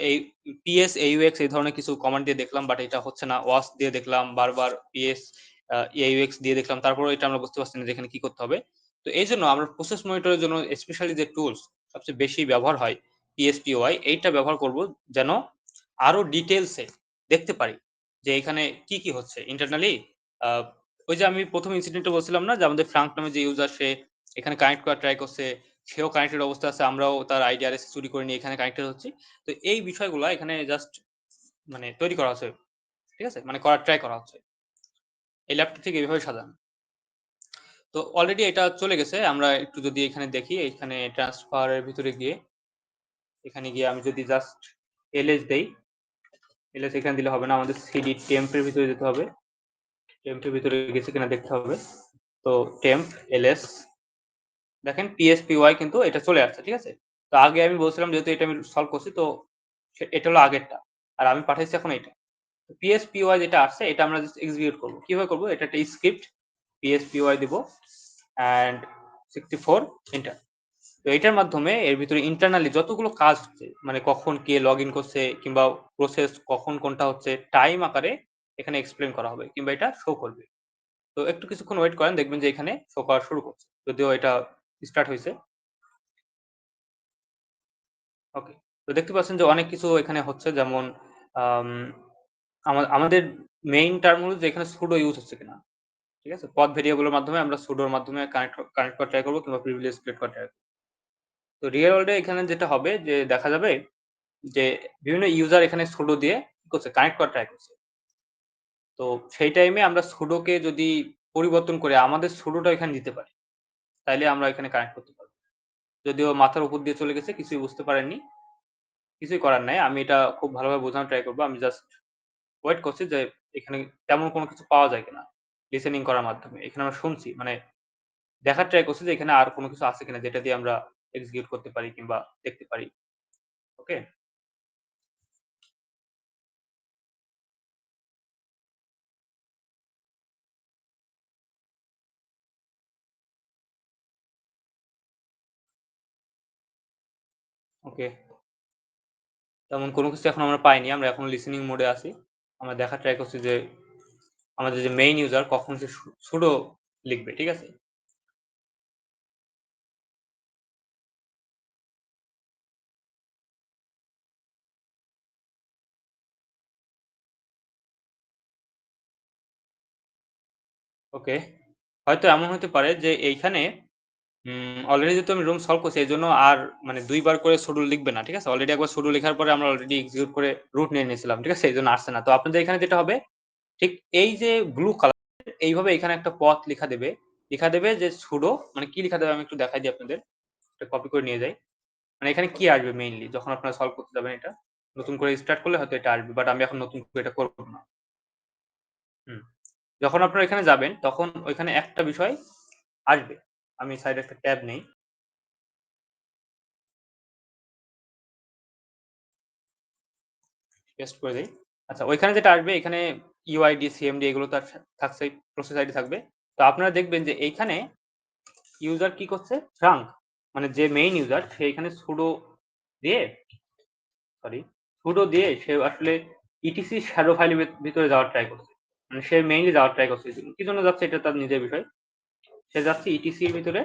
এই PS AUX এই ধরনের কিছু কমান্ড দিয়ে দেখলাম বাট এটা হচ্ছে না। ওয়াচ দিয়ে দেখলাম বারবার PS AUX দিয়ে দেখলাম। তারপরেও এটা আমরা বুঝতে পারছি না যে এখানে কি করতে হবে। তো এইজন্য আমরা প্রসেস মনিটরের জন্য স্পেশালি যে টুলস সবচেয়ে বেশি ব্যবহার হয় PSPY এইটা ব্যবহার করব যেন আরো ডিটেইলস এ দেখতে পারি যে এখানে কি, কি হচ্ছে ইন্টারনালি আ ওই যে আমি ১ম ইনসিডেন্টে বলছিলাম না যে আমাদের ফ্রাঙ্ক নামে যে ইউজার সে এখানে কানেক্ট করার ট্রাই করছে। সেও কানেক্টেড অবস্থায় আছে। আমরাও তার আইডি অ্যাড্রেস চুরি করে নিয়ে এখানে কানেক্টেড হচ্ছি। তো এই বিষয়গুলা এখানে জাস্ট মানে তৈরি করা হচ্ছে। ঠিক আছে? মানে করার ট্রাই করা হচ্ছে। এই ল্যাবটা ঠিক এভাবে সাজানো। তো অলরেডি এটা চলে গেছে। আমরা একটু যদি এখানে দেখি এখানে ট্রান্সফার এর ভিতরে গিয়ে এখানে গিয়ে আমি যদি জাস্ট ls দেই, ls এখানে দিলে হবে না। আমাদের সিডি টেম্প এর ভিতরে যেতে হবে। টেম্প এর ভিতরে গেছে কিনা দেখতে হবে। তো টেম্প ls দেখেন PSPY কিন্তু এটা চলে আসছে। ঠিক আছে? তো আগে আমি বলছিলাম যেহেতু এটা আমি সলভ করছি তো এটা হলো আগেরটা। আর আমি পাঠাইছি এখন এইটা। তো PSPY যেটা আসছে এটা আমরা জাস্ট এক্সিকিউট করব। কিভাবে করব? এটা একটা স্ক্রিপ্ট PSPY দিব অ্যান্ড 64 এন্টার। তো এটার মাধ্যমে এর ভিতরে ইন্টারনালি যতগুলো কাজ হচ্ছে মানে কখন কে লগইন করছে কিংবা প্রসেস কখন কোনটা হচ্ছে টাইম আকারে এখানে এক্সপ্লেইন করা হবে কিংবা এটা শো করবে। তো একটু কিছুক্ষণ ওয়েট করেন দেখবেন যে এখানে শো করা শুরু করছে। যদিও এটা স্টার্ট হইছে। ওকে। তো দেখতে পাচ্ছেন যে অনেক কিছু এখানে হচ্ছে যেমন আম আমাদের মেইন টার্ম হলো যে এখানে sudo ইউজ হচ্ছে কিনা। ঠিক আছে? পথ ভেরিয়েবলের মাধ্যমে আমরা sudo এর মাধ্যমে কানেক্ট করার ট্রাই করব কিংবা প্রিভিলেজ ক্রিয়েট করার ট্রাই করব। তো রিয়াল ওয়ার্ল্ড এ এখানে যেটা হবে যে দেখা যাবে যে বিভিন্ন ইউজার এখানে sudo দিয়ে কি করছে কানেক্ট করার ট্রাই করছে। তো সেই টাইমে আমরা sudo কে যদি পরিবর্তন করে আমাদের sudo টা এখানে দিতে পারি, তাইলে আমরা এখানে কানেক্ট করতে পারব। যদিও মাথার উপর দিয়ে চলে গেছে কিছুই বুঝতে পারেননি। কিছুই করার নাই। আমি এটা খুব ভালোভাবে বোঝানোর ট্রাই করব। আমি জাস্ট ওয়েট করছি যে এখানে তেমন কোনো কিছু পাওয়া যায় কিনা লিসেনিং করার মাধ্যমে। এখানে আমরা শুনছি মানে দেখার ট্রাই করছি যে এখানে আর কোনো কিছু আছে কিনা যেটা দিয়ে আমরা এক্সিকিউট করতে পারি কিংবা দেখতে পারি। ওকে? ওকে। তেমন কোনো কিছু এখন আমরা পাইনি। আমরা এখনো লিসেনিং মোডে আছি। আমরা দেখার ট্রাই করছি যে আমাদের যে মেইন ইউজার কখন সে sudo লিখবে। ঠিক আছে? ওকে। হয়তো এমন হতে পারে যে এইখানে অলরেডি যেহেতু আমি রুম সলভ করছি এজন্য আর মানে ২ বার করে sudo লিখবে না। ঠিক আছে? অলরেডি একবার sudo লেখার পরে আমরা অলরেডি এক্সিকিউট করে রুট নিয়ে নিয়েছিলাম। ঠিক আছে? এজন্য আসছে না। তো আপনাদের এখানে যেটা হবে ঠিক এই যে ব্লু কালার এইভাবে এখানে একটা পথ লিখা দেবে। লিখা দেবে যে sudo মানে কি লিখা দেবে আমি একটু দেখাই দিই আপনাদের। এটা কপি করে নিয়ে যাই। মানে এখানে কি আসবে মেইনলি যখন আপনারা সলভ করতে যাবেন এটা? নতুন করে স্টার্ট করলে হয়তো এটা আসবে। বাট আমি এখন নতুন করে এটা করব না। হুম। যখন আপনারা এখানে যাবেন তখন ওইখানে একটা বিষয় আসবে। আমি সাইডে একটা ট্যাব নেই। পেস্ট করে দেই। আচ্ছা ওইখানে যেটা আসবে এখানে ইউআইডি, সিএমডি এগুলো তো আর থাকছেই, প্রসেস আইডি থাকবে। তো আপনারা দেখবেন যে এইখানে ইউজার কি করছে? ট্রাঙ্ক মানে যে মেইন ইউজার সে এখানে sudo দিয়ে সরি sudo দিয়ে সে আসলে ইটিসি শ্যাডো ফাইলের ভিতরে যাওয়ার ট্রাই করছে। মানে সে মেইনলি যাওয়ার ট্রাই করছে। কি জন্য যাচ্ছে এটা তার নিজের বিষয়। সে যাচ্ছে ইটিসি এর ভিতরে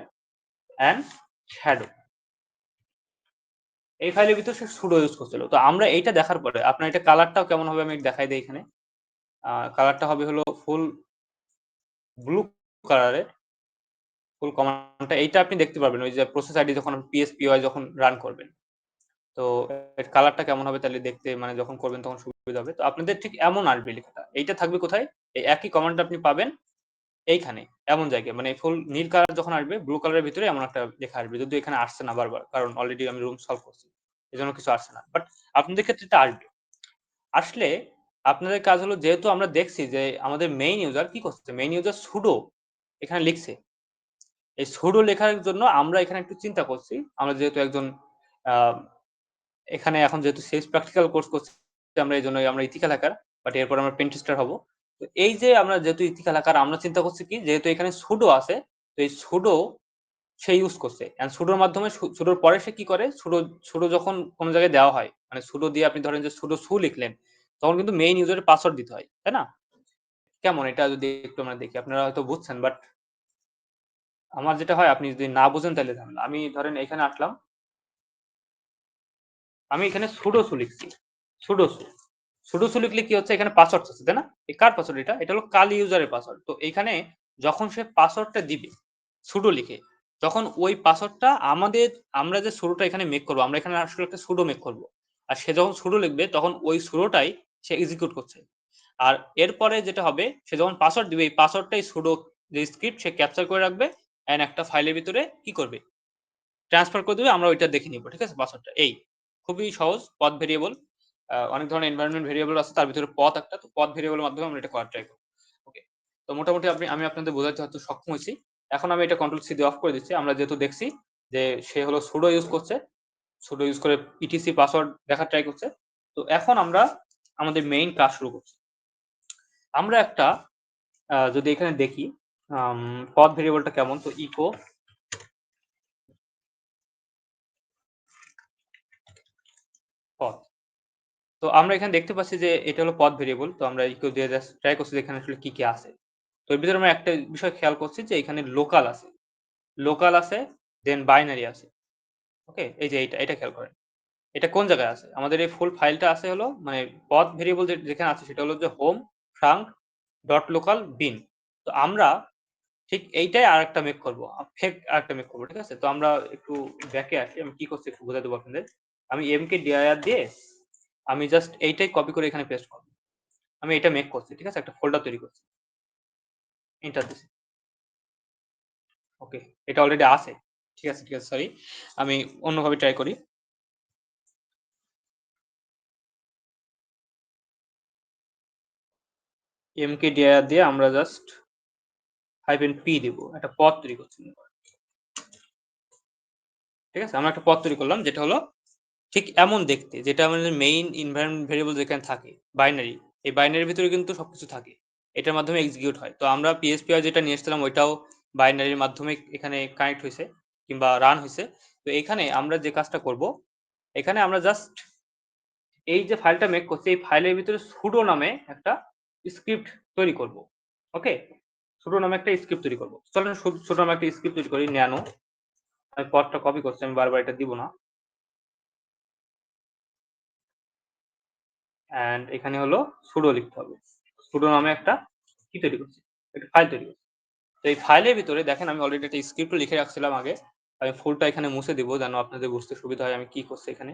অ্যান্ড শ্যাডো এই ফাইলের ভিতরে সে sudo ইউজ করছিল। তো আমরা এইটা দেখার পরে আপনার এটা কালারটাও কেমন হবে আমি দেখাই দেই এখানে। কালারটা হবে হলো ফুল ব্লু কালারের ফুল কমান্ডটা এইটা আপনি দেখতে পারবেন ওই যে প্রসেস আইডি যখন PSPY যখন রান করবেন। তো এর কালারটা কেমন হবে তাহলে দেখতে মানে যখন করবেন তখন সুবিধা হবে। তো আপনাদের ঠিক এমন আসবে লেখাটা। এইটা থাকবে কোথায়? এই একই কমান্ডটা আপনি পাবেন এইখানে, এমন জায়গায়। মানে ফুল নীল কালার যখন আসবে ব্লু কালারের ভিতরে এমন একটা লেখা আসবে। যদিও এখানে আসছে না বারবার। কারণ অলরেডি আমি রুম সলভ করছি। এজন্য কিছু আসছে না। বাট আপনাদের ক্ষেত্রে এটা আসবে। আসলে আপনাদের কাজ হলো যেহেতু আমরা দেখছি যে আমাদের মেইন ইউজার কি করছে? মেইন ইউজার sudo এখানে লিখছে। এই sudo লেখার জন্য আমরা এখানে একটু চিন্তা করছি। আমরা যেহেতু একজন আ এখানে এখন যেহেতু সেলস প্র্যাকটিক্যাল কোর্স করছি আমরা এজন্যই আমরা ইথিক্যাল হ্যাকার। বাট এরপর আমরা পেন টেস্টার হব। তো এই যে আমরা যেহেতু ইথিক্যাল হ্যাকার আমরা চিন্তা করছি কি যেহেতু এখানে sudo আছে, তো এই sudo সে ইউজ করছে। অ্যান্ড sudo র মাধ্যমে sudo র পরে সে কি করে? sudo যখন কোন জায়গায় দেওয়া হয়, মানে sudo দিয়ে আপনি ধরেন যে sudo su লিখলেন, তখন কিন্তু মেইন ইউজারের পাসওয়ার্ড দিতে হয়। তাই না? কেমন এটা যদি একটু আমরা দেখি। আপনারা হয়তো বুঝছেন বাট আমার যেটা হয় আপনি যদি না বুঝেন তাহলে ঝামেলা। আমি ধরেন এখানে আসলাম। আমি এখানে sudo su লিখছি। sudo su সুডো সু লিখলে কি হচ্ছে এখানে পাসওয়ার্ড চাচ্ছে, তাই না? এই কার পাসওয়ার্ড এটা? এটা হলো কালি ইউজারের পাসওয়ার্ড। তো এইখানে যখন সে পাসওয়ার্ডটা দিবে সুডো লিখে, তখন ওই পাসওয়ার্ডটা আমরা যে সুডোটা এখানে মেক করব, আমরা এখানে আসলে একটা সুডো মেক করব। আর সে যখন সুডো লিখবে তখন ওই সুডোটাই সে এক্সিকিউট করছে। আর এরপরে যেটা হবে সে যখন পাসওয়ার্ড দিবে এই পাসওয়ার্ডটাই সুডো যে স্ক্রিপ্ট সে ক্যাপচার করে রাখবে এন্ড একটা ফাইলের ভিতরে কি করবে? ট্রান্সফার করে দিবে আমরা ওইটা দেখে নিব। ঠিক আছে? পাসওয়ার্ডটা এই। খুবই সহজ পথ ভেরিয়েবল। অনেক ধরনের এনভায়রনমেন্ট ভেরিয়েবল আছে তার ভিতরে পথ একটা। তো পথ ভেরিয়েবলের মাধ্যমে আমরা এটা করার ট্রাই করব। ওকে। তো মোটামুটি আমি আপনাদের বোঝাতে হয়তো সক্ষম হইছি। এখন আমি এটা কন্ট্রোল সি দিয়ে অফ করে দিচ্ছি। আমরা যেহেতু দেখছি যে সে হলো sudo ইউজ করছে। sudo ইউজ করে etc পাসওয়ার্ড দেখার ট্রাই করছে। তো এখন আমরা আমাদের মেইন কাজ শুরু করছি। আমরা একটা যদি এখানে দেখি আম পথ ভেরিয়েবলটা কেমন তো ইকো পথ। তো আমরা এখানে দেখতে পাচ্ছি যে এটা হলো পথ ভেরিয়েবল। তো আমরা ইকো দিয়ে জাস্ট ট্রাই করছি যে এখানে আসলে কি আছে। তো এর ভিতরে আমরা একটা বিষয় খেয়াল করছি যে এখানে লোকাল আছে। লোকাল আছে, দেন বাইনারি আছে। ওকে? এই যে এটা খেয়াল করেন। এটা কোন জায়গায় আছে? আমাদের এই ফুল ফাইলটা আছে হলো মানে পথ ভেরিয়েবল যেখানে আছে সেটা হলো যে হোম ট্রাঙ্ক ডট লোকাল বিন। তো আমরা ঠিক এইটাই আরেকটা মেক করব। ফেক আরেকটা মেক করব। ঠিক আছে? তো আমরা একটু ব্যাকে আসি। আমি কি করছি একটু বুঝাই দেব আপনাদের। আমি mkdir দিয়ে আমি জাস্ট এইটাই কপি করে এখানে পেস্ট করব। আমি এটা মেক করছি। ঠিক আছে? একটা ফোল্ডার তৈরি করছি। এন্টার দিছি। ওকে। এটা অলরেডি আছে। ঠিক আছে, সরি। আমি অন্যভাবে ট্রাই করি। mkdir দিয়ে আমরা জাস্ট -p দিব। একটা পথ তৈরি করছি। ঠিক আছে? আমরা একটা পথ তৈরি করলাম যেটা হলো ঠিক এমন দেখতে যেটা আমাদের মেইন এনভায়রনমেন্ট ভেরিয়েবল যেখানে থাকে বাইনারি। এই বাইনারির ভিতরে কিন্তু সবকিছু থাকে। এটার মাধ্যমে এক্সিকিউট হয়। তো আমরা PSPR যেটা নিয়ে এসেছিলাম ওইটাও বাইনারির মাধ্যমে এখানে কানেক্ট হইছে কিংবা রান হইছে। তো এখানে আমরা যে কাজটা করব, এখানে আমরা জাস্ট এই যে ফাইলটা মেক করছি এই ফাইলের ভিতরে sudo নামে একটা স্ক্রিপ্ট তৈরি করব। ওকে? sudo নামে একটা স্ক্রিপ্ট তৈরি করব। চলেন sudo নামে একটা স্ক্রিপ্ট তৈরি করি ন্যানো। আমি পথটা কপি করছি, আমি বারবার এটা দিব না। অ্যান্ড এখানে হলো sudo লিখতে হবে। sudo নামে একটা কি তৈরি করছি? একটা ফাইল তৈরি করছি। তো এই ফাইলের ভিতরে দেখেন আমি অলরেডি একটা স্ক্রিপ্ট লিখে রাখছিলাম আগে। আমি ফুলটা এখানে মুছে দিব যেন আপনাদের বুঝতে সুবিধা হয় আমি কি করছি এখানে।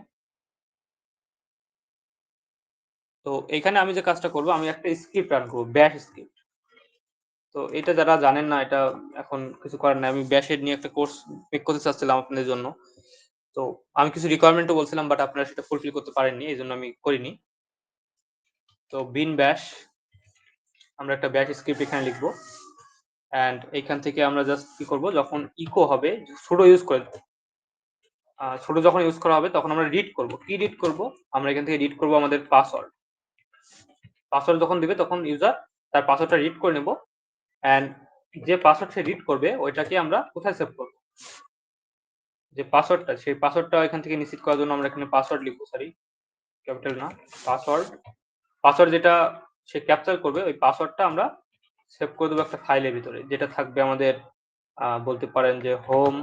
তো এখানে আমি যে কাজটা করব আমি একটা স্ক্রিপ্ট রান করব, ব্যাশ স্ক্রিপ্ট। তো এটা যারা জানেন না এটা এখন কিছু করার নাই। আমি ব্যাশ এর নিয়ে একটা কোর্স মেক করতে চাচ্ছিলাম আপনাদের জন্য। তো আমি কিছু রিকোয়ারমেন্টও বলছিলাম বাট আপনারা সেটা ফুলফিল করতে পারেননি। এজন্য আমি করিনি। তো বিন ব্যাশ আমরা একটা ব্যাশ স্ক্রিপ্ট এখানে লিখব। অ্যান্ড এইখান থেকে আমরা জাস্ট কি করব যখন ইকো হবে sudo ইউজ করে sudo যখন ইউজ করা হবে তখন আমরা রিড করব। কি রিড করব? আমরা এখান থেকে রিড করব আমাদের পাসওয়ার্ড। পাসওয়ার্ড যখন দিবে তখন ইউজার তার পাসওয়ার্ডটা রিড করে নেব। অ্যান্ড যে পাসওয়ার্ড সে রিড করবে ওইটাকে আমরা কোথায় সেভ করব? যে পাসওয়ার্ডটা সেই পাসওয়ার্ডটা এখান থেকে নিশ্চিত করার জন্য আমরা এখানে পাসওয়ার্ড লিখব, সরি ক্যাপিটাল না, পাসওয়ার্ড। পাসওয়ার্ড যেটা সে ক্যাপচার করবে ওই পাসওয়ার্ডটা আমরা সেভ করে দেবো একটা ফাইলের ভিতরে যেটা থাকবে আমাদের বলতে পারেন যে হোম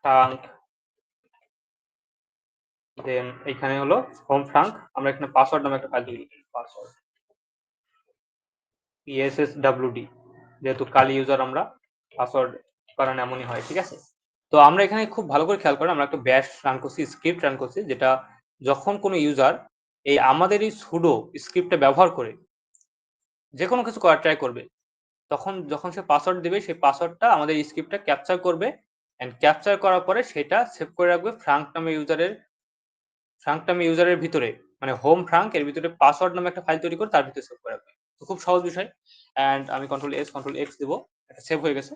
ট্রাঙ্ক, দেন এখানে হলো হোম ট্রাঙ্ক। আমরা এখানে পাসওয়ার্ড নামে একটা ফাইল তৈরি করি, পাসওয়ার্ড PSSWD, যেহেতু কালি ইউজার আমরা পাসওয়ার্ড কারণ এমনই হয়, ঠিক আছে? তো আমরা এখানে খুব ভালো করে খেয়াল করেন আমরা একটা ব্যাশ রান করছি, স্ক্রিপ্ট রান করছি যেটা যখন কোনো ইউজার এই আমাদের এই sudo স্ক্রিপ্টটা ব্যবহার করে যে কোনো কিছু করার ট্রাই করবে তখন যখন সে পাসওয়ার্ড দিবে সেই পাসওয়ার্ডটা আমাদের স্ক্রিপ্টটা ক্যাপচার করবে এন্ড ক্যাপচার করার পরে সেটা সেভ করে রাখবে ফ্রাঙ্ক নামে ইউজারের ভিতরে, মানে হোম ফ্রাঙ্ক এর ভিতরে পাসওয়ার্ড নামে একটা ফাইল তৈরি করে তার ভিতরে সেভ করে রাখবে। তো খুব সহজ বিষয়। এন্ড আমি কন্ট্রোল এস কন্ট্রোল এক্স দেব, এটা সেভ হয়ে গেছে।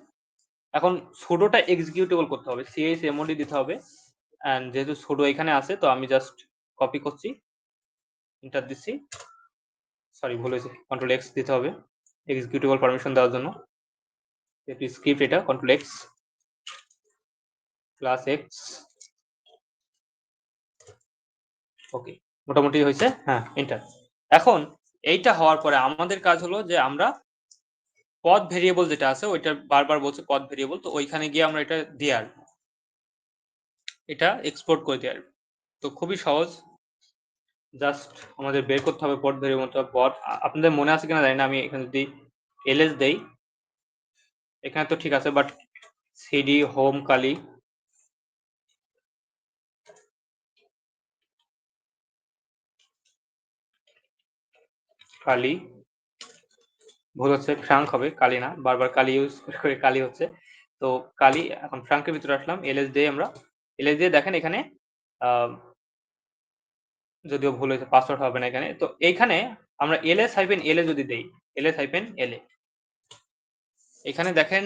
এখন সুডোটা এক্সিকিউটেবল করতে হবে, chmod দিতে হবে। এন্ড যেহেতু সুডো এখানে আছে তো আমি জাস্ট কপি করছি, এন্টার দিচ্ছি, সরি ভুল হয়েছে, কন্ট্রোল এক্স দিতে হবে এক্সিকিউটেবল পারমিশন দেওয়ার জন্য। যেহেতু স্ক্রিপ্ট এটা কন্ট্রোল এক্স প্লাস এক্স, ওকে মোটামুটি হয়েছে, হ্যাঁ এন্টার। এখন এইটা হওয়ার পরে আমাদের কাজ হলো যে আমরা পথ ভেরিয়েবল যেটা আছে ওইটা বারবার বলছে পথ ভেরিয়েবল, তো ওইখানে গিয়ে আমরা এটা দিয়ে আসবো, এটা এক্সপোর্ট করে দিয়ে আসবো। তো খুবই সহজ, জাস্ট আমাদের বের করতে হবে পথ ভেরিয়েবলটা। পথ আপনাদের মনে আছে কিনা জানি না, আমি এখানে যদি এলএস দেই এখানে তো ঠিক আছে, বাট সিডি হোম কালি কালি, ভুল হচ্ছে, ফ্রাঙ্ক হবে কালি না, বারবার কালি ইউজ করে কালি হচ্ছে। তো কালি, এখন ফ্রাঙ্কের ভিতরে আসলাম, এলএস দিয়ে আমরা এলএস দিয়ে দেখেন এখানে যদিও ভুল হয়েছে পাসওয়ার্ড হবে না এখানে। তো এইখানে আমরা ls-la যদি দেই, ls-la এখানে দেখেন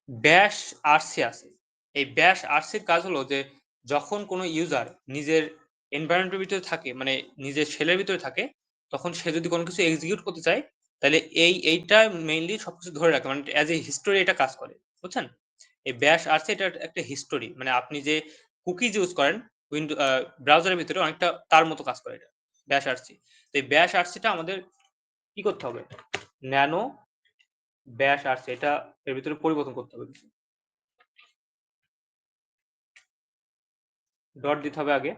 ব্যাশ আরসি আছে। এই ব্যাশ আরসির কাজ হলো যে যখন কোনো ইউজার নিজের এনভায়রনমেন্টের ভিতরে থাকে, মানে নিজের শেলের ভিতরে থাকে, তখন সে যদি কোনো কিছু এক্সিকিউট করতে চায় তাহলে এইটা মেইনলি সবকিছু ধরে রাখে, মানে অ্যাজ এ হিস্টোরি এটা কাজ করে, বুঝছেন? এই ব্যাশ আরসি এটা একটা হিস্টোরি, মানে আপনি যে কুকিজ ইউজ করেন উইন্ডো ব্রাউজারের ভিতরে অনেকটা তার মতো কাজ করে এটা ব্যাশ আরসি। তো এই ব্যাশ আরসিটা আমাদের কি করতে হবে, ন্যানো ব্যাশ আরসি এটা এর ভিতরে পরিবর্তন করতে হবে, ডট দিতে হবে আগে।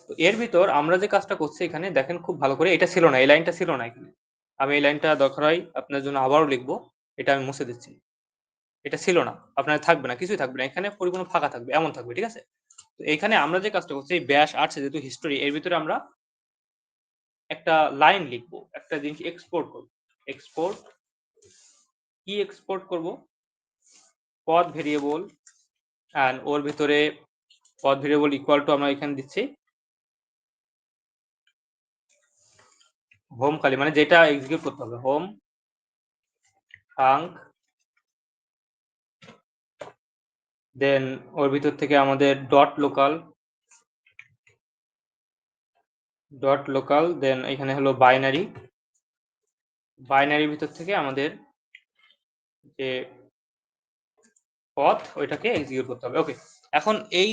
তো এর ভিতর আমরা যে কাজটা করছি এখানে দেখেন খুব ভালো করে, এটা ছিল না, এই লাইনটা ছিল না এখানে। আমি এই লাইনটা দরকার হয় আপনার জন্য আবারও লিখবো, এটা আমি মুছে দিচ্ছি। এটা ছিল না, আপনার থাকবে না, কিছুই থাকবে না, এখানে পরিপূর্ণ ফাঁকা থাকবে, এমন থাকবে, ঠিক আছে? তো এখানে আমরা যে কাজটা করছি এই ব্যাশ আর্টস যেহেতু হিস্টোরি এর ভিতরে আমরা একটা লাইন লিখবো, একটা জিনিস এক্সপোর্ট করব। এক্সপোর্ট কি এক্সপোর্ট করব? পথ ভেরিয়েবল, এন্ড ওর ভিতরে পথ ভেরিয়েবল ইকুয়াল টু আমরা এখানে দিচ্ছি হোম কালি, মানে যেটা এক্সিকিউট করতে হবে, হোম ট্রাঙ্ক দেন ওর ভিতর থেকে আমাদের ডট লোকাল দেন এখানে হলো বাইনারির ভিতর থেকে আমাদের যে পথ ওইটাকে এক্সিকিউট করতে হবে। ওকে, এখন এই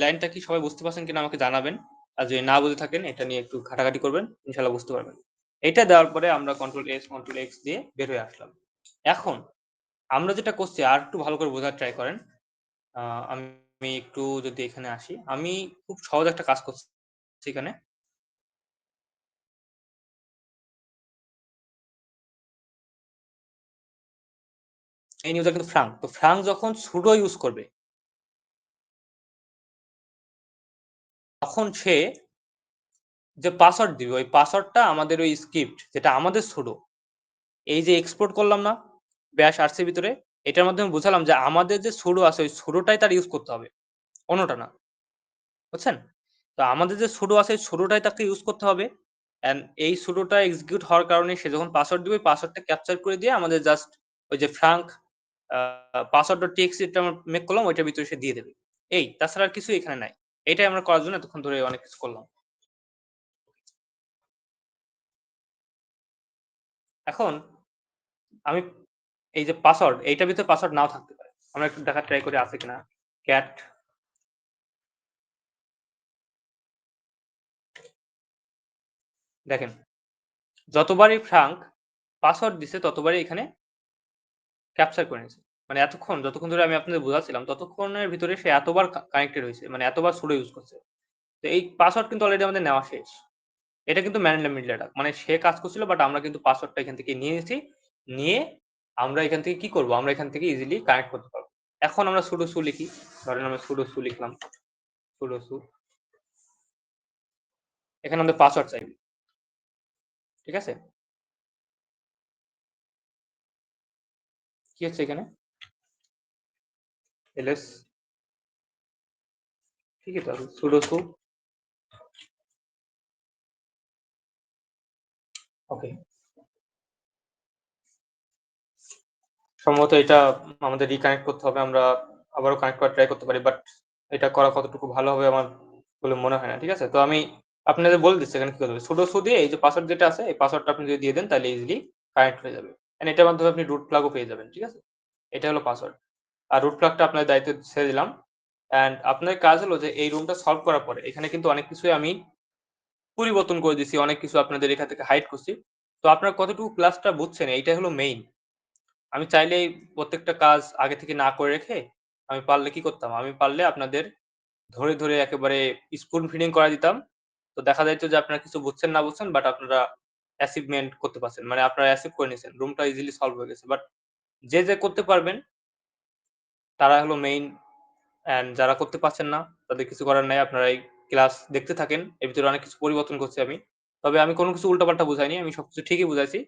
লাইনটা কি সবাই বুঝতে পারছেন কিনা আমাকে জানাবেন। আর যদি না বুঝে থাকেন এটা নিয়ে একটু ঘাটাঘাটি করবেন, ইনশাল্লাহ বুঝতে পারবেন। এটা দেওয়ার পরে আমরা কন্ট্রোল এক্স দিয়ে বের হয়ে আসলাম। এখন আমরা যেটা করছি আর একটু ভালো করে বোঝার ট্রাই করেন। আমি একটু যদি এখানে আসি, আমি খুব সহজ একটা কাজ করছি এখানে। এই ইউজার কিন্তু ফ্রাঙ্ক, তো ফ্রাঙ্ক যখন সুডো ইউজ করবে তখন সে যে পাসওয়ার্ড দিবে ওই পাসওয়ার্ডটা আমাদের ওই স্ক্রিপ্ট যেটা আমাদের সুডো, এই যে এক্সপোর্ট করলাম না ব্যাশ আরসির ভিতরে, এটার মাধ্যমে বুঝালাম যে আমাদের যে সুডো আছে ওই সুডোটাই তার ইউজ করতে হবে, অন্যটা না। বুঝছেন? তো আমাদের যে সুডো আছে ওই সুডোটাই তাকে ইউজ করতে হবে। এন্ড এই সুডোটা এক্সিকিউট হওয়ার কারণে সে যখন পাসওয়ার্ড দিবে পাসওয়ার্ডটা ক্যাপচার করে দিয়ে আমাদের জাস্ট ওই যে ফ্রাঙ্ক পাসওয়ার্ড.txt টা আমরা মেক করলাম ওইটার ভিতরে সে দিয়ে দেবে। এই তাছাড়া আর কিছুই এখানে নাই। এটাই আমরা করার জন্য এতক্ষণ ধরে অনেক কিছু করলাম। এখন আমি এই যে পাসওয়ার্ড এইটার ভিতরে পাসওয়ার্ড নাও থাকতে পারে। আমরা একটু দেখার ট্রাই করি আছে কিনা। ক্যাট দেখেন, যতবারই ফ্রাঙ্ক পাসওয়ার্ড দিছে ততবারই এখানে ক্যাপচার করে নিয়েছে। মানে যতক্ষণ ধরে আমি আপনাদের বোঝাচ্ছিলাম ততক্ষণের ভিতরে সে এতবার কানেক্টেড হইছে। মানে এতবার সুডো ইউজ করছে। তো এই পাসওয়ার্ড কিন্তু অলরেডি আমাদের নেওয়া শেষ। এটা কিন্তু man in the middle attack. মানে সে কাজ করছিল বাট আমরা কিন্তু পাসওয়ার্ডটা এখান থেকে নিয়ে নিয়েছি। নিয়ে আমরা এখান থেকে কি করব? আমরা এখান থেকে ইজিলি কানেক্ট করতে পারব। এখন আমরা sudo su লিখি। ধরেন আমরা sudo su লিখলাম। sudo su এখানে আমাদের পাসওয়ার্ড চাইবে। ঠিক আছে? কি হচ্ছে এখানে? ls ঠিকই তো আছে। sudo su ওকে। সম্ভবত এটা আমাদের রিকানেক্ট করতে হবে। আমরা আবারও কানেক্ট করার ট্রাই করতে পারি। বাট এটা করা কতটুকু ভালো হবে আমার বলে মনে হয় না। ঠিক আছে? তো আমি আপনাদের বলে দিচ্ছি এখানে কি করতে হবে। sudo su দিয়ে এই যে পাসওয়ার্ড যেটা আছে এই পাসওয়ার্ডটা আপনি যদি দিয়ে দেন তাহলে ইজিলি কানেক্ট হয়ে যাবে। এন্ড এটার মাধ্যমে আপনি রুট প্লাগও পেয়ে যাবেন। ঠিক আছে? এটা হলো পাসওয়ার্ড। আর রুট প্লাগটা আপনার দায়িত্বে ছেড়ে দিলাম। অ্যান্ড আপনার কাজ হলো যে এই রুমটা সলভ করার পরে এখানে কিন্তু অনেক কিছুই আমি পরিবর্তন করে দিছি। অনেক কিছু আপনাদের এখান থেকে হাইড করছি। তো আপনারা কতটুকু ক্লাসটা বুঝছেন এইটাই হলো মেইন। আমি চাইলেই প্রত্যেকটা কাজ আগে থেকে না করে রেখে আমি পারলে কি করতাম? আমি পারলে আপনাদের ধরে একেবারে স্পুন ফিডিং করায় দিতাম। তো দেখা যাইত যে আপনারা কিছু বুঝছেন না বুঝছেন বাট আপনারা অ্যাচিভমেন্ট করতে পারছেন। মানে আপনারা অ্যাচিভ করে নিছেন। রুমটা ইজিলি সলভ হয়ে গেছে। বাট যে করতে পারবেন তারা হলো মেইন, অ্যান্ড যারা করতে পারছেন না তাদের কিছু করার নাই। আপনারা এই ক্লাস দেখতে থাকেন। এর ভিতরে অনেক কিছু পরিবর্তন করছি আমি। তবে আমি কোন কিছু উল্টাপাল্টা বুঝাইনি। আমি সবকিছু ঠিকই বুঝাইছি।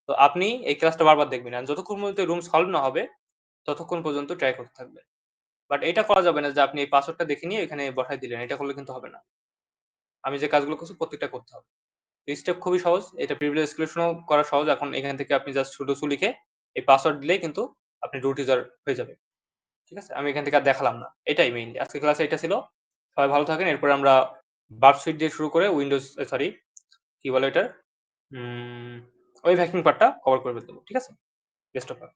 তো আপনি এই ক্লাসটা বারবার দেখবেন। আর যতক্ষণ পর্যন্ত রুম সলভ না হবে ততক্ষণ পর্যন্ত ট্রাই করতে থাকবেন। বাট এটা করা যাবে না যে আপনি এই পাসওয়ার্ডটা দেখে নিয়ে এখানে বসায় দিলেন। এটা করলে কিন্তু হবে না। আমি যে কাজগুলো করছি প্রত্যেকটা করতে হবে। স্টেপ খুবই সহজ। এটা প্রিভিলেজ এসকেলেশনও করা সহজ। এখন এখান থেকে আপনি জাস্ট sudo su লিখে এই পাসওয়ার্ড দিলেই কিন্তু আপনি রুট ইউজার হয়ে যাবে। ঠিক আছে? আমি এখান থেকে আর দেখালাম না। এটাই মেইনলি। আজকের ক্লাসে এটা ছিল। সবাই ভালো থাকেন। এরপরে আমরা ভার্ব সুইট দিয়ে শুরু করে উইন্ডোজ সরি কি বলে এটার? উম ওই ভ্যাকিং পার্টটা কভার করে ফেলতে হবে। ঠিক আছে? Best of luck.